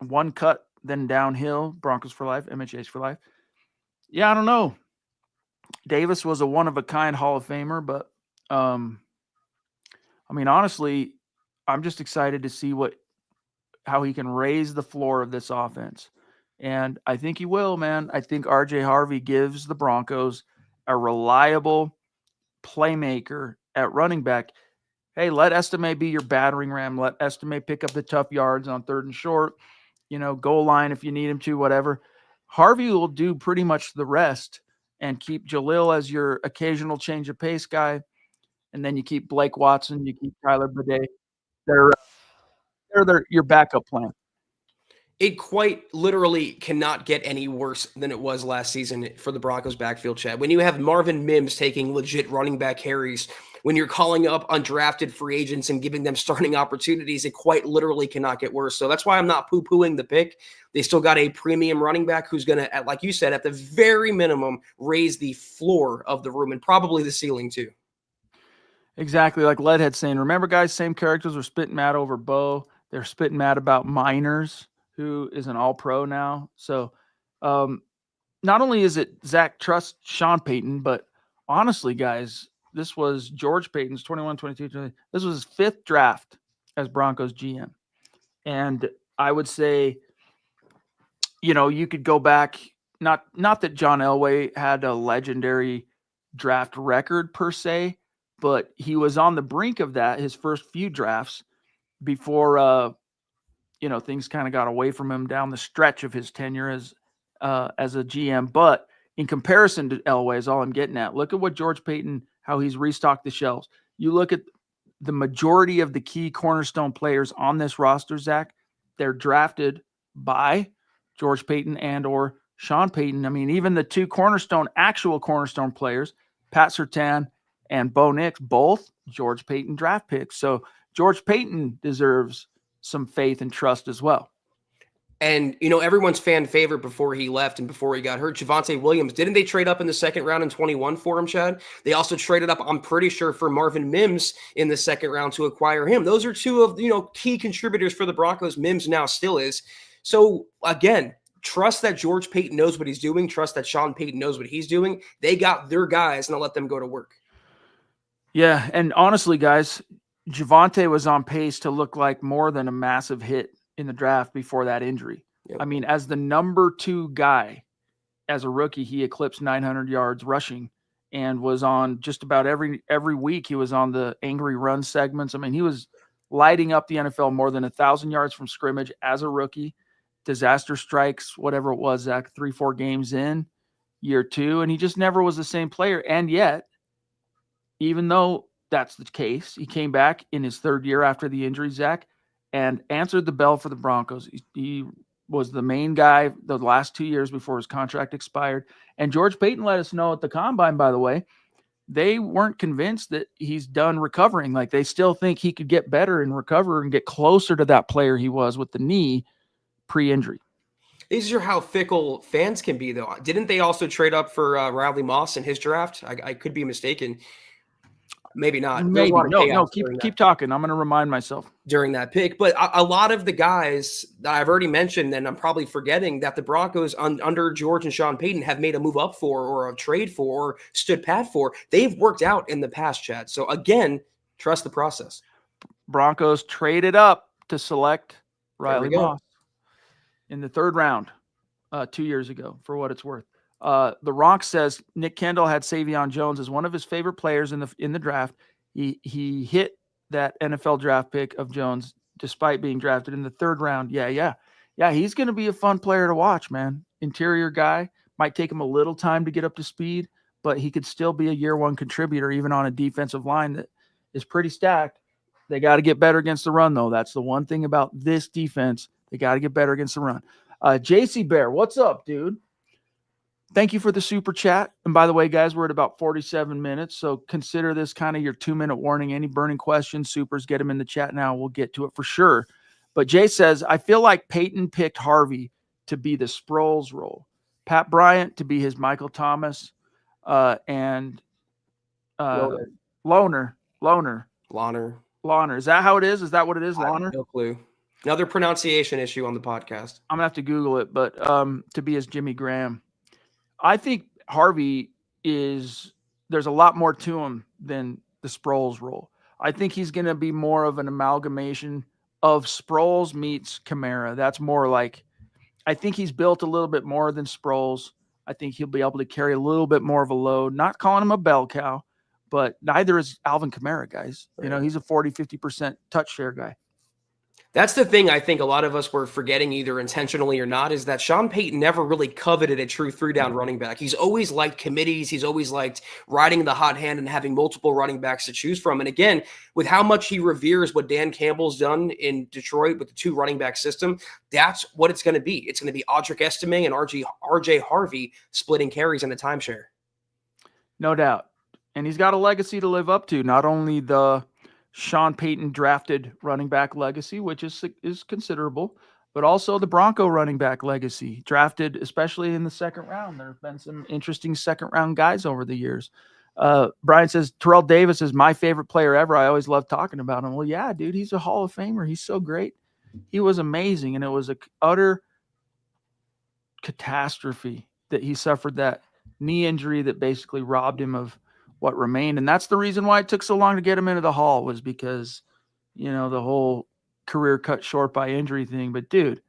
One cut, then downhill, Broncos for life, MHAs for life. Yeah, I don't know. Davis was a one-of-a-kind Hall of Famer, but, honestly, I'm just excited to see how he can raise the floor of this offense. And I think he will, man. I think RJ Harvey gives the Broncos a reliable playmaker at running back. Hey, let Estime be your battering ram. Let Estime pick up the tough yards on 3rd and short, goal line if you need him to, whatever. Harvey will do pretty much the rest and keep Jalil as your occasional change of pace guy. And then you keep Blake Watson, you keep Tyler Bidet. They're your backup plan. It quite literally cannot get any worse than it was last season for the Broncos backfield, Chad. When you have Marvin Mims taking legit running back carries, when you're calling up undrafted free agents and giving them starting opportunities, it quite literally cannot get worse. So that's why I'm not poo-pooing the pick. They still got a premium running back who's going to, like you said, at the very minimum, raise the floor of the room and probably the ceiling too. Exactly. Like Leadhead saying, remember, guys, same characters were spitting mad over Bo. They're spitting mad about Miners, who is an all-pro now. So not only is it Zack trusts Sean Payton, but honestly, guys, this was George Payton's 21, 22, 20. This was his 5th draft as Broncos GM. And I would say, you could go back, not that John Elway had a legendary draft record per se, but he was on the brink of that his first few drafts before things kind of got away from him down the stretch of his tenure as a GM. But in comparison to Elway is all I'm getting at. Look at what George Paton, how he's restocked the shelves. You look at the majority of the key cornerstone players on this roster, Zach, they're drafted by George Paton and or Sean Payton. I mean, even the two actual cornerstone players, Pat Surtain and Bo Nix, both George Paton draft picks. So George Paton deserves some faith and trust as well. And, everyone's fan favorite before he left and before he got hurt, Javonte Williams. Didn't they trade up in the second round in 21 for him, Chad? They also traded up, I'm pretty sure, for Marvin Mims in the second round to acquire him. Those are two of, key contributors for the Broncos. Mims now still is. So, again, trust that George Paton knows what he's doing. Trust that Sean Payton knows what he's doing. They got their guys, and I'll let them go to work. Yeah, and honestly, guys, Javonte was on pace to look like more than a massive hit in the draft before that injury. Yep. I mean, as the number 2 guy, as a rookie, he eclipsed 900 yards rushing and was on just about every week. He was on the angry run segments. I mean, he was lighting up the NFL more than 1,000 yards from scrimmage as a rookie. Disaster strikes, whatever it was, Zach, 3-4 games in year 2, and he just never was the same player. And yet, even though that's the case, he came back in his 3rd year after the injury, Zach, and answered the bell for the Broncos. He was the main guy the last 2 years before his contract expired. And George Paton let us know at the Combine, by the way, they weren't convinced that he's done recovering. Like, they still think he could get better and recover and get closer to that player he was with the knee pre-injury. These are how fickle fans can be, though. Didn't they also trade up for Riley Moss in his draft? I could be mistaken. Maybe not. Maybe. No, keep talking. I'm going to remind myself. During that pick. But a lot of the guys that I've already mentioned, and I'm probably forgetting, that the Broncos under George and Sean Payton have made a move up for or a trade for or stood pat for, they've worked out in the past, Chad. So again, trust the process. Broncos traded up to select Riley Moss in the 3rd round 2 years ago, for what it's worth. The Ronk says Nick Kendall had Savion Jones as one of his favorite players in the draft. He hit that NFL draft pick of Jones despite being drafted in the 3rd round. Yeah. He's going to be a fun player to watch, man. Interior guy. Might take him a little time to get up to speed, but he could still be a year 1 contributor, even on a defensive line that is pretty stacked. They got to get better against the run, though. That's the one thing about this defense. They got to get better against the run. JC Bear, what's up, dude? Thank you for the super chat. And by the way, guys, we're at about 47 minutes. So consider this kind of your 2-minute warning. Any burning questions, supers, get them in the chat now. We'll get to it for sure. But Jay says, I feel like Peyton picked Harvey to be the Sproles role, Pat Bryant to be his Michael Thomas, and Loner. Is that how it is? Is that what it is? Loner? No clue. Another pronunciation issue on the podcast. I'm going to have to Google it, but to be his Jimmy Graham. I think Harvey there's a lot more to him than the Sproles role. I think he's going to be more of an amalgamation of Sproles meets Kamara. That's more like, I think he's built a little bit more than Sproles. I think he'll be able to carry a little bit more of a load, not calling him a bell cow, but neither is Alvin Kamara, guys. Right. He's a 40-50% touch share guy. That's the thing I think a lot of us were forgetting, either intentionally or not, is that Sean Payton never really coveted a true 3-down running back. He's always liked committees. He's always liked riding the hot hand and having multiple running backs to choose from. And again, with how much he reveres what Dan Campbell's done in Detroit with the 2 running back system, that's what it's going to be. It's going to be Audric Estime and RJ Harvey splitting carries in the timeshare. No doubt. And he's got a legacy to live up to, not only the Sean Payton drafted running back legacy, which is considerable, but also the Bronco running back legacy, drafted especially in the 2nd round. There have been some interesting 2nd round guys over the years. Brian says, Terrell Davis is my favorite player ever. I always love talking about him. Well, yeah, dude, he's a Hall of Famer. He's so great. He was amazing, and it was an utter catastrophe that he suffered that knee injury that basically robbed him of what remained. And that's the reason why it took so long to get him into the Hall, was because, the whole career cut short by injury thing. But dude,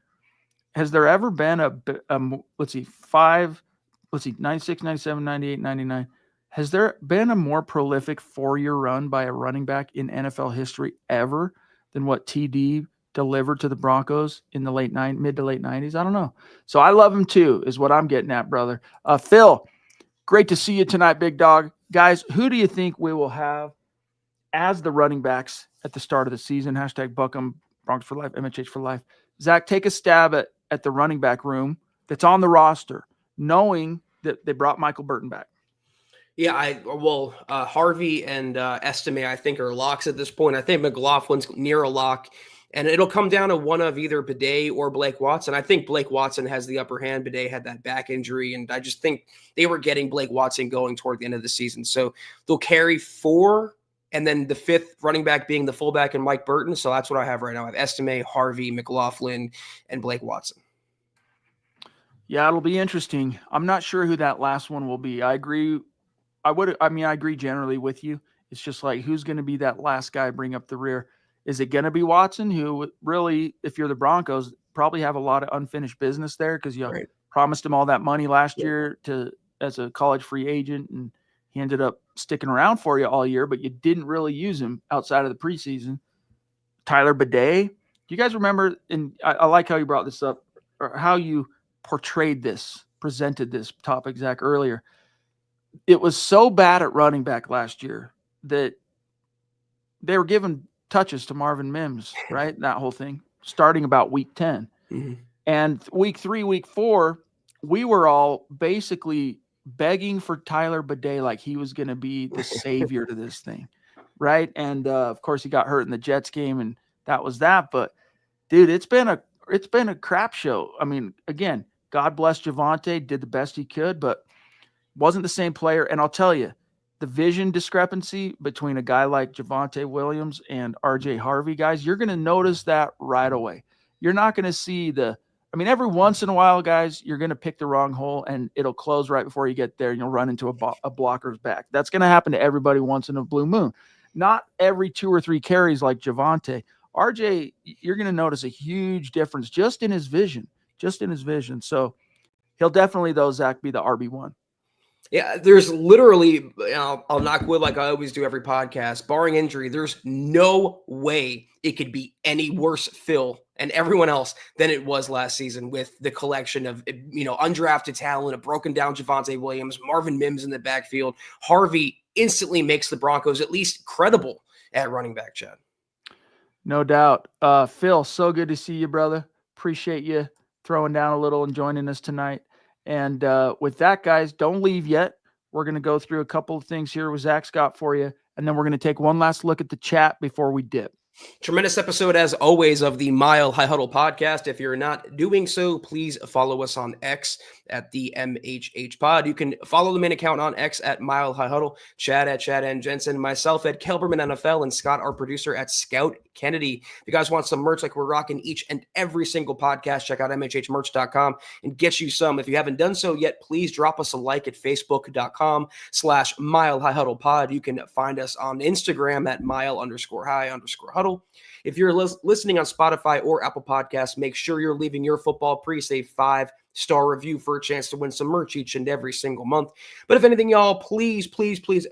has there ever been 96, 97, 98, 99? Has there been a more prolific 4-year run by a running back in NFL history ever than what TD delivered to the Broncos in the mid to late 90s? I don't know. So I love him too, is what I'm getting at, brother. Phil, great to see you tonight, big dog. Guys, who do you think we will have as the running backs at the start of the season? Hashtag Buckham, Broncos for life, MHH for life. Zach, take a stab at the running back room that's on the roster, knowing that they brought Michael Burton back. Yeah, Harvey and Estime, I think, are locks at this point. I think McLaughlin's near a lock, and it'll come down to one of either Bidet or Blake Watson. I think Blake Watson has the upper hand. Bidet had that back injury, and I just think they were getting Blake Watson going toward the end of the season. So they'll carry 4, and then the 5th running back being the fullback and Mike Burton. So that's what I have right now. I have Estime, Harvey, McLaughlin, and Blake Watson. Yeah, it'll be interesting. I'm not sure who that last one will be. I agree. I agree generally with you. It's just like, who's going to be that last guy bring up the rear? Is it going to be Watson, who really, if you're the Broncos, probably have a lot of unfinished business there because you promised him all that money last year as a college free agent, and he ended up sticking around for you all year, but you didn't really use him outside of the preseason. Tyler Bidet. Do you guys remember, and I like how you brought this up, or how you presented this topic, Zach, earlier. It was so bad at running back last year that they were giving touches to Marvin Mims, right? That whole thing, starting about week 10. Mm-hmm. And week 3, week 4, we were all basically begging for Tyler Bidet like he was going to be the savior to this thing, right? And, of course, he got hurt in the Jets game, and that was that. But, dude, it's been a crap show. I mean, again, God bless Javonte, did the best he could, but wasn't the same player. And I'll tell you, the vision discrepancy between a guy like Javonte Williams and RJ Harvey, guys, you're going to notice that right away. You're not going to see every once in a while, guys, you're going to pick the wrong hole and it'll close right before you get there and you'll run into a blocker's back. That's going to happen to everybody once in a blue moon. Not every 2 or 3 carries like Javonte. RJ, you're going to notice a huge difference just in his vision. So he'll definitely, though, Zach, be the RB1. Yeah, there's literally, I'll knock wood like I always do every podcast, barring injury, there's no way it could be any worse, Phil and everyone else, than it was last season with the collection of, undrafted talent, a broken down Javonte Williams, Marvin Mims in the backfield. Harvey instantly makes the Broncos at least credible at running back, Chad. No doubt. Phil, so good to see you, brother. Appreciate you throwing down a little and joining us tonight. And with that, guys, don't leave yet. We're going to go through a couple of things here with Zach's got for you, and then we're going to take one last look at the chat before we dip. Tremendous episode, as always, of the Mile High Huddle podcast. If you're not doing so, please follow us on X at the MHH Pod. You can follow the main account on X at Mile High Huddle, Chad at Chad and Jensen, myself at Kelberman NFL, and Scott, our producer, at Scout Kennedy. If you guys want some merch like we're rocking each and every single podcast, check out MHHmerch.com and get you some. If you haven't done so yet, please drop us a like at Facebook.com/Mile High Huddle Pod. You can find us on Instagram at Mile_High_Huddle. If you're listening on Spotify or Apple Podcasts, make sure you're leaving your football priest a 5-star review for a chance to win some merch each and every single month. But if anything, y'all, please,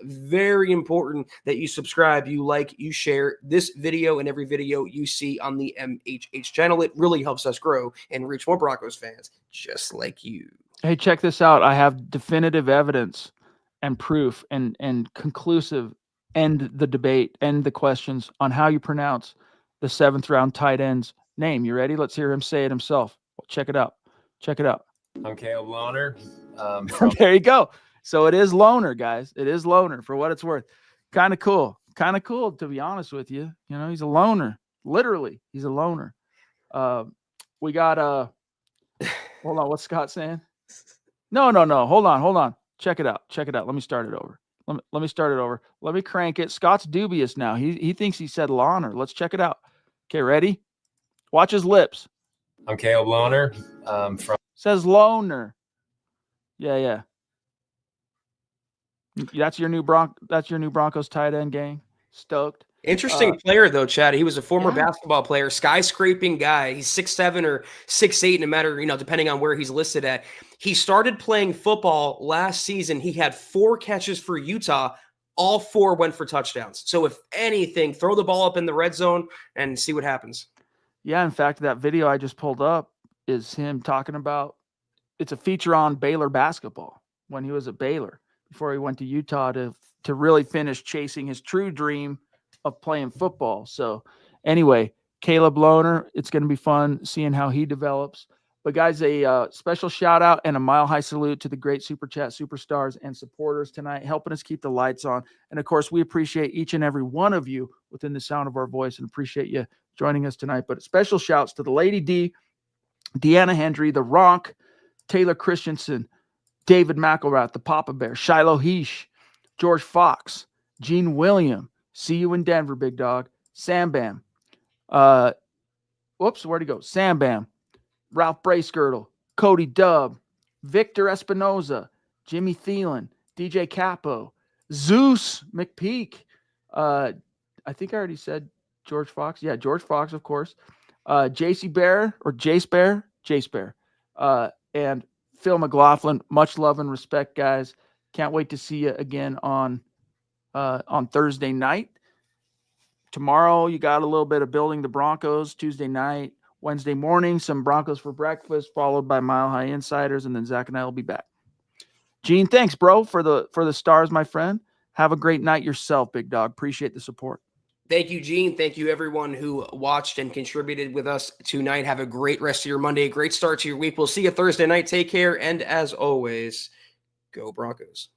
very important that you subscribe, you like, you share this video and every video you see on the MHH channel. It really helps us grow and reach more Broncos fans just like you. Hey, check this out. I have definitive evidence and proof and conclusive end the debate, end the questions on how you pronounce the 7th round tight end's name. You ready? Let's hear him say it himself. Check it out. I'm Caleb Loner. There you go. So it is Loner, guys. It is Loner, for what it's worth. Kind of cool, to be honest with you. He's a loner. Literally, he's a loner. We got hold on, what's Scott saying? No. Hold on. Check it out. Let me start it over. Let me start it over. Let me crank it. Scott's dubious now. He thinks he said Loner. Let's check it out. Okay, ready? Watch his lips. I'm Caleb Loner. Says Loner. Yeah. That's your new Broncos tight end gang. Stoked. Interesting player, though, Chad. He was a former Yeah. basketball player, skyscraping guy. He's 6'7" or 6'8", no matter, depending on where he's listed at. He started playing football last season. He had 4 catches for Utah. All 4 went for touchdowns. So if anything, throw the ball up in the red zone and see what happens. Yeah, in fact, that video I just pulled up is him talking about, it's a feature on Baylor basketball when he was at Baylor before he went to Utah to really finish chasing his true dream of playing football. So anyway, Caleb Lohner, it's going to be fun seeing how he develops. But guys, a special shout out and a mile high salute to the great Super Chat superstars and supporters tonight, helping us keep the lights on. And of course, we appreciate each and every one of you within the sound of our voice and appreciate you joining us tonight. But special shouts to the Lady D, Deanna Hendry, the Ronk, Taylor Christensen, David McElrath, the Papa Bear, Shiloh Heesh, George Fox, Gene William. See you in Denver, big dog. Sam Bam. Where'd he go? Sam Bam. Ralph Bracegirdle, Cody Dubb, Victor Espinoza, Jimmy Thielen, DJ Capo, Zeus McPeak. I think I already said George Fox. Yeah, George Fox, of course. JC Bear or Jace Bear, and Phil McLaughlin. Much love and respect, guys. Can't wait to see you again on Thursday night. Tomorrow, you got a little bit of building the Broncos. Tuesday night, Wednesday morning, some Broncos for breakfast, followed by Mile High Insiders, and then Zach and I will be back. Gene, thanks, bro, for the stars, my friend. Have a great night yourself, big dog. Appreciate the support. Thank you, Gene. Thank you, everyone who watched and contributed with us tonight. Have a great rest of your Monday. Great start to your week. We'll see you Thursday night. Take care. And as always, go Broncos.